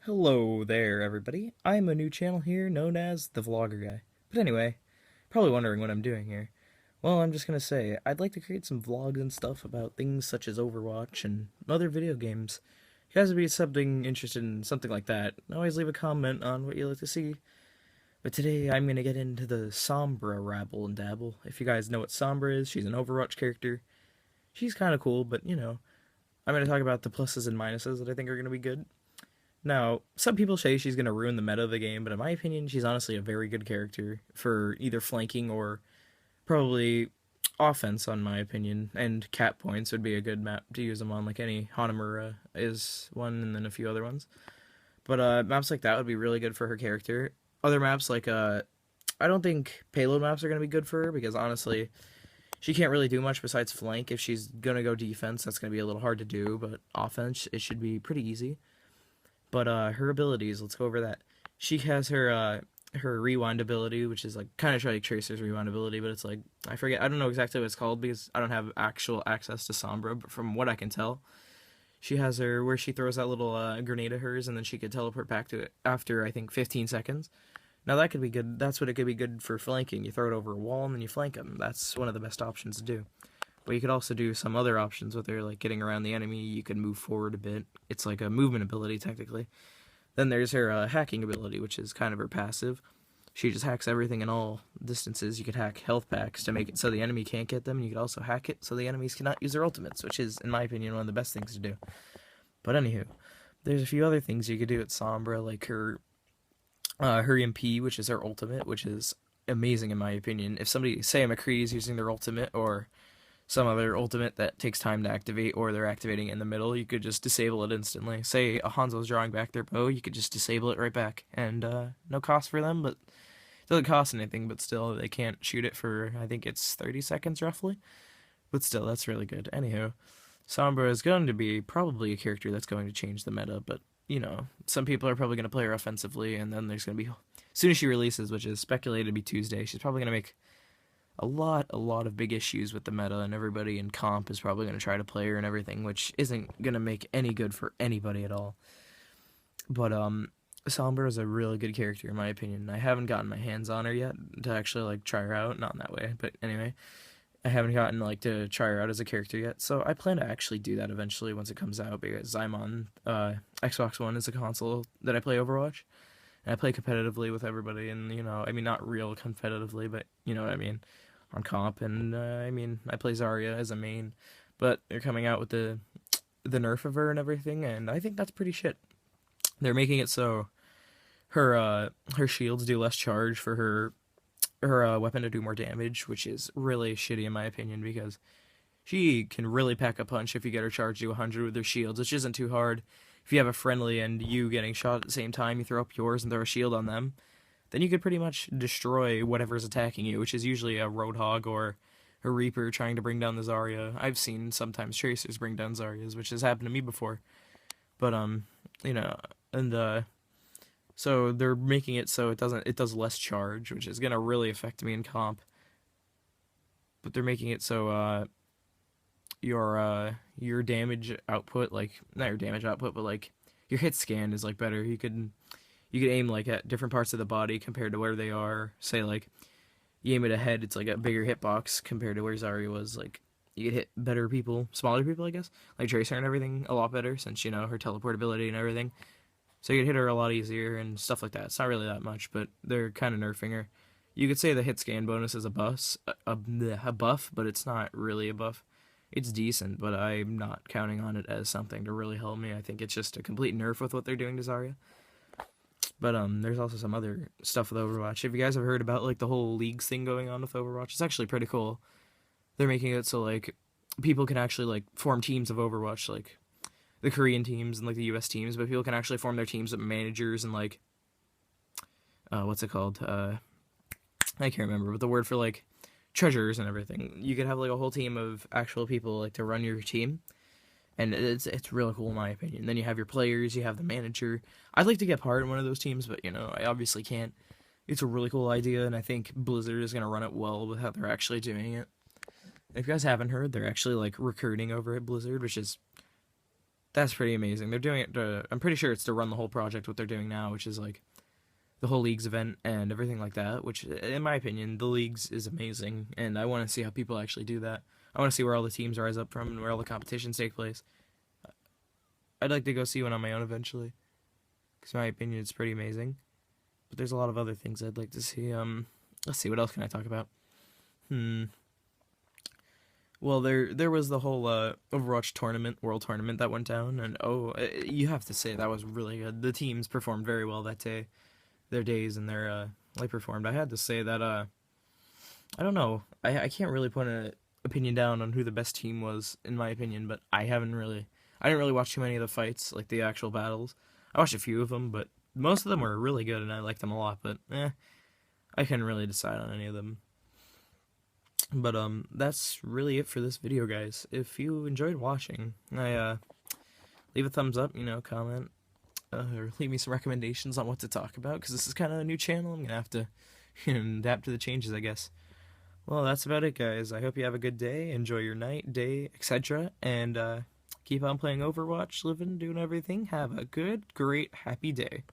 Hello there, everybody. I'm a new channel here known as the Vlogger Guy. But anyway, probably wondering what I'm doing here. Well, I'm just gonna say, I'd like to create some vlogs and stuff about things such as Overwatch and other video games. If you guys would be something interested in something like that, always leave a comment on what you'd like to see. But today I'm gonna get into the Sombra rabble and dabble. If you guys know what Sombra is, she's an Overwatch character. She's kind of cool, but I'm gonna talk about the pluses and minuses that I think are gonna be good. Now, some people say she's going to ruin the meta of the game, but in my opinion, she's honestly a very good character for either flanking or probably offense, on my opinion. And cap points would be a good map to use them on, like any Hanamura is one, and then a few other ones. But maps like that would be really good for her character. Other maps like I don't think payload maps are going to be good for her because honestly, she can't really do much besides flank. If she's going to go defense, that's going to be a little hard to do, but offense, it should be pretty easy. But her abilities, let's go over that. She has her rewind ability, which is like kind of like Tracer's rewind ability, but it's like I don't know exactly what it's called because I don't have actual access to Sombra. But from what I can tell, she has her where she throws that little grenade at hers, and then she could teleport back to it after I think 15 seconds. Now that could be good. That's what it could be good for flanking. You throw it over a wall and then you flank them. That's one of the best options to do. But you could also do some other options with her, like getting around the enemy. You can move forward a bit. It's like a movement ability, technically. Then there's her hacking ability, which is kind of her passive. She just hacks everything in all distances. You could hack health packs to make it so the enemy can't get them. You could also hack it so the enemies cannot use their ultimates, which is, in my opinion, one of the best things to do. But anywho, there's a few other things you could do at Sombra, like her EMP, which is her ultimate, which is amazing in my opinion. If somebody, say a McCree is using their ultimate, or some other ultimate that takes time to activate, or they're activating in the middle, you could just disable it instantly. Say a Hanzo's drawing back their bow, you could just disable it right back, and no cost for them, but it doesn't cost anything, but still, they can't shoot it for, I think it's 30 seconds roughly, but still, that's really good. Anywho, Sombra is going to be probably a character that's going to change the meta, but, some people are probably going to play her offensively, and then there's going to be, as soon as she releases, which is speculated to be Tuesday, she's probably going to make a lot of big issues with the meta, and everybody in comp is probably going to try to play her and everything, which isn't going to make any good for anybody at all. But Sombra is a really good character in my opinion. I haven't gotten my hands on her yet to actually like try her out, not in that way, but anyway, I haven't gotten like to try her out as a character yet. So I plan to actually do that eventually once it comes out, because I'm on Xbox One is a console that I play Overwatch. And I play competitively with everybody, and I mean, not real competitively, but you know what I mean, on comp. And I mean, I play Zarya as a main, but they're coming out with the nerf of her and everything, and I think that's pretty shit. They're making it so her shields do less charge for her weapon to do more damage, which is really shitty in my opinion, because she can really pack a punch if you get her charged to 100 with her shields, which isn't too hard. If you have a friendly and you getting shot at the same time, you throw up yours and throw a shield on them, then you could pretty much destroy whatever's attacking you, which is usually a Roadhog or a Reaper trying to bring down the Zarya. I've seen sometimes Tracers bring down Zaryas, which has happened to me before. But and so they're making it so it does less charge, which is gonna really affect me in comp. But they're making it so your damage output, like not your damage output, but like your hit scan is like better. You could aim like at different parts of the body compared to where they are. Say like you aim at a head, it's like a bigger hitbox compared to where Zarya was. Like you could hit better people, smaller people, I guess, like Tracer and everything, a lot better since her teleportability and everything. So you could hit her a lot easier and stuff like that. It's not really that much, but they're kind of nerfing her. You could say the hit scan bonus is a buff, but it's not really a buff. It's decent, but I'm not counting on it as something to really help me. I think it's just a complete nerf with what they're doing to Zarya. But there's also some other stuff with Overwatch. If you guys have heard about like the whole leagues thing going on with Overwatch, it's actually pretty cool. They're making it so like people can actually like form teams of Overwatch, like the Korean teams and like the US teams, but people can actually form their teams with managers and like what's it called? I can't remember, but the word for like treasurers and everything. You could have like a whole team of actual people like to run your team, and it's really cool in my opinion. Then you have your players, you have the manager. I'd like to get part in one of those teams, but I obviously can't. It's a really cool idea, and I think Blizzard is gonna run it well with how they're actually doing it. If you guys haven't heard, they're actually like recruiting over at Blizzard, which is That's pretty amazing. They're doing it I'm pretty sure it's to run the whole project, what they're doing now, which is like the whole leagues event and everything like that, which in my opinion, the leagues is amazing, and I want to see how people actually do that. I want to see where all the teams rise up from and where all the competitions take place. I'd like to go see one on my own eventually, because in my opinion, it's pretty amazing. But there's a lot of other things I'd like to see. Let's see, what else can I talk about? Hmm. Well, there was the whole Overwatch tournament, world tournament that went down, and you have to say that was really good. The teams performed very well that day, their days and their they performed. I had to say that I don't know, I can't really put an opinion down on who the best team was in my opinion, but I didn't really watch too many of the fights, like the actual battles. I watched a few of them, but most of them were really good and I liked them a lot. But I couldn't really decide on any of them. But that's really it for this video, guys. If you enjoyed watching, leave a thumbs up, comment, or leave me some recommendations on what to talk about, because this is kind of a new channel. I'm gonna have to adapt to the changes, I guess. Well, that's about it, guys. I hope you have a good day, enjoy your night, day, etc., and keep on playing Overwatch, living, doing everything. Have a good, great, happy day.